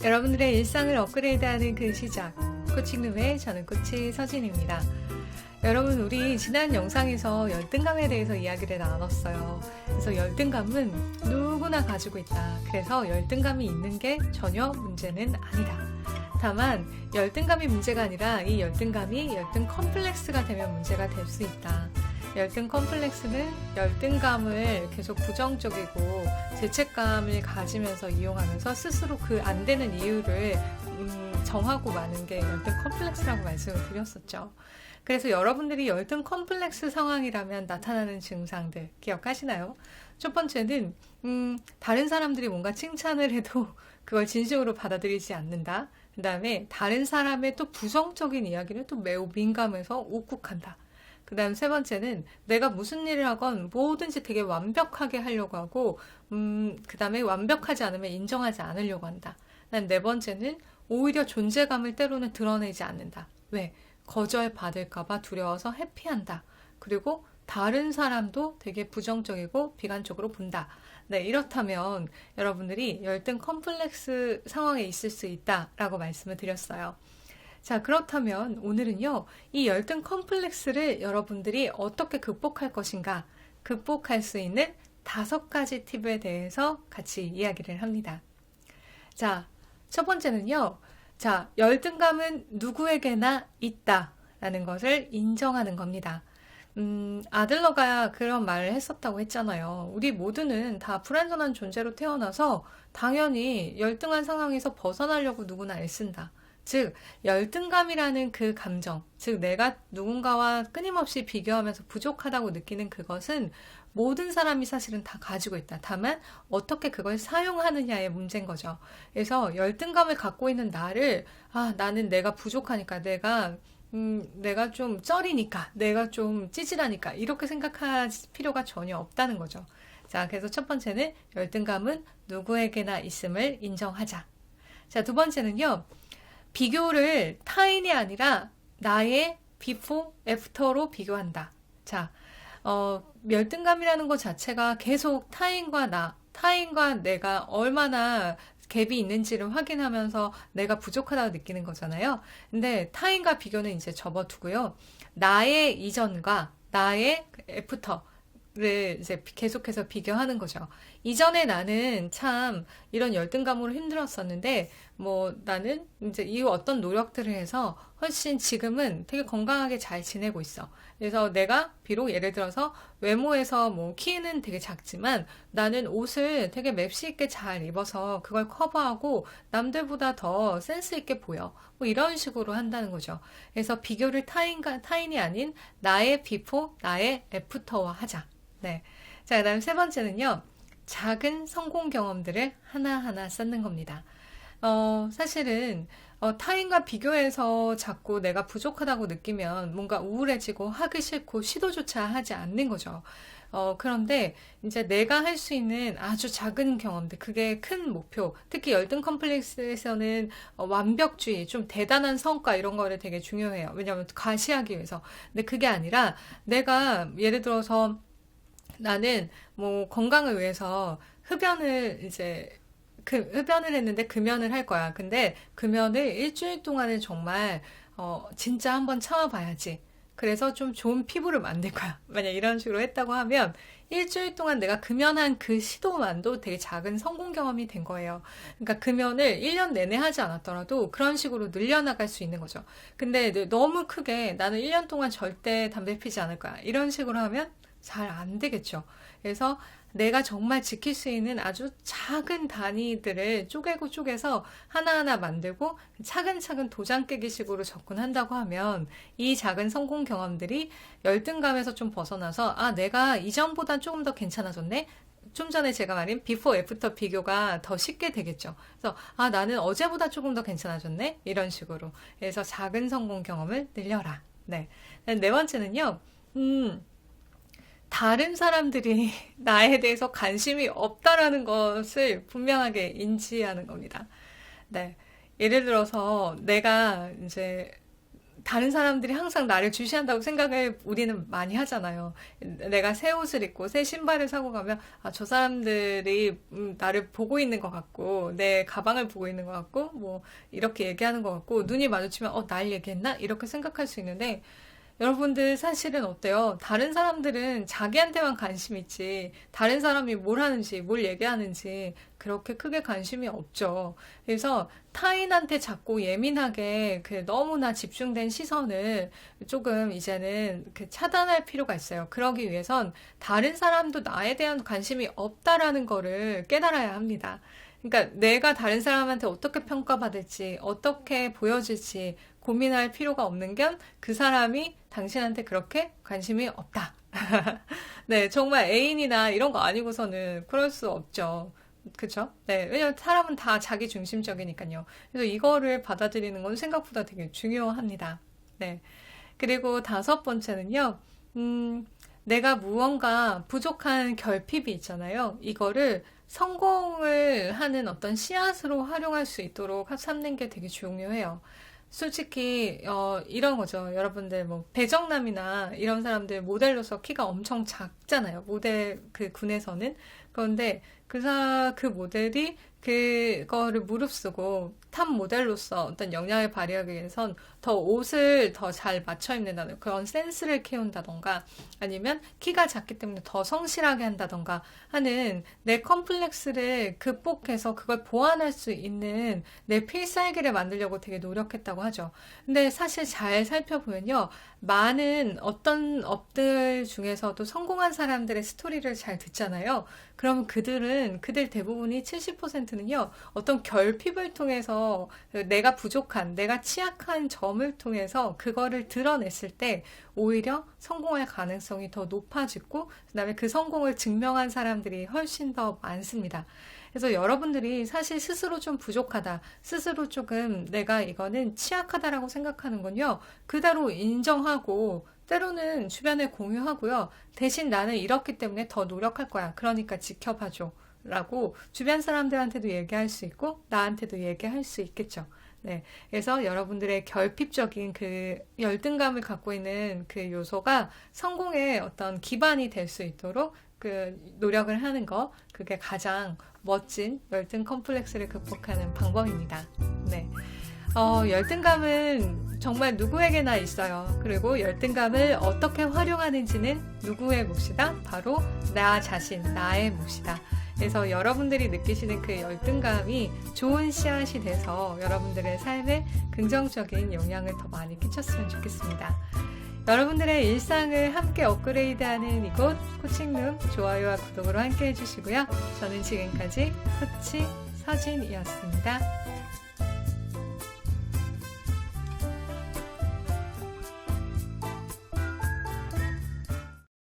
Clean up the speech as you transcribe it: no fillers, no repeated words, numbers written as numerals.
여러분들의 일상을 업그레이드하는 그 시작, 코칭룸의 저는 코치 서진입니다. 여러분, 우리 지난 영상에서 열등감에 대해서 이야기를 나눴어요. 그래서 열등감은 누구나 가지고 있다. 그래서 열등감이 있는 게 전혀 문제는 아니다. 다만 열등감이 문제가 아니라 이 열등감이 열등 컴플렉스가 되면 문제가 될 수 있다. 열등 컴플렉스는 열등감을 계속 부정적이고 죄책감을 가지면서 이용하면서 스스로 그 안 되는 이유를 정하고 마는 게 열등 컴플렉스라고 말씀을 드렸었죠. 그래서 여러분들이 열등 컴플렉스 상황이라면 나타나는 증상들 기억하시나요? 첫 번째는 다른 사람들이 뭔가 칭찬을 해도 그걸 진심으로 받아들이지 않는다. 그 다음에 다른 사람의 또 부정적인 이야기를 또 매우 민감해서 욱욱한다. 그 다음 세 번째는 내가 무슨 일을 하건 뭐든지 되게 완벽하게 하려고 하고 그 다음에 완벽하지 않으면 인정하지 않으려고 한다. 네 번째는 오히려 존재감을 때로는 드러내지 않는다. 왜? 거절받을까봐 두려워서 회피한다. 그리고 다른 사람도 되게 부정적이고 비관적으로 본다. 네, 이렇다면 여러분들이 열등 컴플렉스 상황에 있을 수 있다라고 말씀을 드렸어요. 자, 그렇다면 오늘은요, 이 열등 컴플렉스를 여러분들이 어떻게 극복할 것인가, 극복할 수 있는 5가지 팁에 대해서 같이 이야기를 합니다. 자, 첫 번째는요, 자, 열등감은 누구에게나 있다라는 것을 인정하는 겁니다. 아들러가 그런 말을 했었다고 했잖아요. 우리 모두는 다 불완전한 존재로 태어나서 당연히 열등한 상황에서 벗어나려고 누구나 애쓴다. 즉, 열등감이라는 그 감정, 즉 내가 누군가와 끊임없이 비교하면서 부족하다고 느끼는 그것은 모든 사람이 사실은 다 가지고 있다. 다만 어떻게 그걸 사용하느냐의 문제인 거죠. 그래서 열등감을 갖고 있는 나를 나는 내가 부족하니까 내가 좀 쩌리니까 내가 좀 찌질하니까 이렇게 생각할 필요가 전혀 없다는 거죠. 자, 그래서 첫 번째는 열등감은 누구에게나 있음을 인정하자. 자, 두 번째는요. 비교를 타인이 아니라 나의 비포, 애프터로 비교한다. 자, 열등감이라는 것 자체가 계속 타인과 내가 얼마나 갭이 있는지를 확인하면서 내가 부족하다고 느끼는 거잖아요. 근데 타인과 비교는 이제 접어두고요. 나의 이전과 나의 애프터를 이제 계속해서 비교하는 거죠. 이전에 나는 참 이런 열등감으로 힘들었었는데 나는 이제 이 어떤 노력들을 해서 훨씬 지금은 되게 건강하게 잘 지내고 있어. 그래서 내가 비록 예를 들어서 외모에서 키는 되게 작지만 나는 옷을 되게 맵시 있게 잘 입어서 그걸 커버하고 남들보다 더 센스 있게 보여. 이런 식으로 한다는 거죠. 그래서 비교를 타인이 아닌 나의 비포, 나의 애프터와 하자. 네. 자, 그 다음 세 번째는요. 작은 성공 경험들을 하나하나 쌓는 겁니다. 사실은 타인과 비교해서 자꾸 내가 부족하다고 느끼면 뭔가 우울해지고 하기 싫고 시도조차 하지 않는 거죠. 그런데 이제 내가 할 수 있는 아주 작은 경험들, 그게 큰 목표, 특히 열등 컴플렉스에서는 완벽주의, 좀 대단한 성과 이런 거를 되게 중요해요. 왜냐하면 과시하기 위해서. 근데 그게 아니라 내가 예를 들어서 나는 건강을 위해서 흡연을 했는데 금연을 할 거야. 근데 금연을 일주일 동안은 정말 진짜 한번 참아봐야지. 그래서 좀 좋은 피부를 만들 거야. 만약 이런 식으로 했다고 하면 일주일 동안 내가 금연한 그 시도만도 되게 작은 성공 경험이 된 거예요. 그러니까 금연을 1년 내내 하지 않았더라도 그런 식으로 늘려나갈 수 있는 거죠. 근데 너무 크게 나는 1년 동안 절대 담배 피지 않을 거야. 이런 식으로 하면 잘 안 되겠죠. 그래서 내가 정말 지킬 수 있는 아주 작은 단위들을 쪼개서 하나하나 만들고 차근차근 도장 깨기 식으로 접근한다고 하면 이 작은 성공 경험들이 열등감에서 좀 벗어나서 내가 이전보다 조금 더 괜찮아졌네? 좀 전에 제가 말한 비포 애프터 비교가 더 쉽게 되겠죠. 그래서 나는 어제보다 조금 더 괜찮아졌네? 이런 식으로. 그래서 작은 성공 경험을 늘려라. 네. 네 번째는요. 다른 사람들이 나에 대해서 관심이 없다라는 것을 분명하게 인지하는 겁니다. 네. 예를 들어서 내가 이제 다른 사람들이 항상 나를 주시한다고 생각을 우리는 많이 하잖아요. 내가 새 옷을 입고 새 신발을 사고 가면 저 사람들이 나를 보고 있는 것 같고 내 가방을 보고 있는 것 같고 뭐 이렇게 얘기하는 것 같고 눈이 마주치면 날 얘기했나? 이렇게 생각할 수 있는데 여러분들 사실은 어때요? 다른 사람들은 자기한테만 관심 있지, 다른 사람이 뭘 하는지, 뭘 얘기하는지 그렇게 크게 관심이 없죠. 그래서 타인한테 자꾸 예민하게 너무나 집중된 시선을 조금 이제는 차단할 필요가 있어요. 그러기 위해선 다른 사람도 나에 대한 관심이 없다라는 거를 깨달아야 합니다. 그러니까 내가 다른 사람한테 어떻게 평가받을지, 어떻게 보여질지 고민할 필요가 없는 게 그 사람이 당신한테 그렇게 관심이 없다. 네, 정말 애인이나 이런 거 아니고서는 그럴 수 없죠. 그쵸? 네, 왜냐면 사람은 다 자기 중심적이니까요. 그래서 이거를 받아들이는 건 생각보다 되게 중요합니다. 네. 그리고 다섯 번째는요, 내가 무언가 부족한 결핍이 있잖아요. 이거를 성공을 하는 어떤 씨앗으로 활용할 수 있도록 삼는 게 되게 중요해요. 솔직히 이런 거죠. 여러분들 뭐 배정남이나 이런 사람들 모델로서 키가 엄청 작잖아요. 모델 군에서는. 그런데 그 모델이 그거를 무릅쓰고 탑 모델로서 어떤 역량을 발휘하기 위해선 더 옷을 더 잘 맞춰 입는다는 그런 센스를 키운다던가 아니면 키가 작기 때문에 더 성실하게 한다던가 하는 내 컴플렉스를 극복해서 그걸 보완할 수 있는 내 필살기를 만들려고 되게 노력했다고 하죠. 근데 사실 잘 살펴보면요. 많은 어떤 업들 중에서도 성공한 사람들의 스토리를 잘 듣잖아요. 그럼 그들 대부분이 70%는요, 어떤 결핍을 통해서 내가 부족한, 내가 취약한 점을 통해서 그거를 드러냈을 때 오히려 성공할 가능성이 더 높아지고, 그 다음에 그 성공을 증명한 사람들이 훨씬 더 많습니다. 그래서 여러분들이 사실 스스로 좀 부족하다, 스스로 조금 내가 이거는 취약하다라고 생각하는 건요, 그대로 인정하고, 때로는 주변에 공유하고요. 대신 나는 이렇기 때문에 더 노력할 거야. 그러니까 지켜봐줘. 라고 주변 사람들한테도 얘기할 수 있고, 나한테도 얘기할 수 있겠죠. 네. 그래서 여러분들의 결핍적인 열등감을 갖고 있는 그 요소가 성공의 어떤 기반이 될 수 있도록 노력을 하는 거, 그게 가장 멋진 열등 컴플렉스를 극복하는 방법입니다. 네. 열등감은 정말 누구에게나 있어요. 그리고 열등감을 어떻게 활용하는지는 누구의 몫이다? 바로 나 자신, 나의 몫이다. 그래서 여러분들이 느끼시는 그 열등감이 좋은 씨앗이 돼서 여러분들의 삶에 긍정적인 영향을 더 많이 끼쳤으면 좋겠습니다. 여러분들의 일상을 함께 업그레이드하는 이곳 코칭룸 좋아요와 구독으로 함께 해주시고요. 저는 지금까지 코치 서진이었습니다.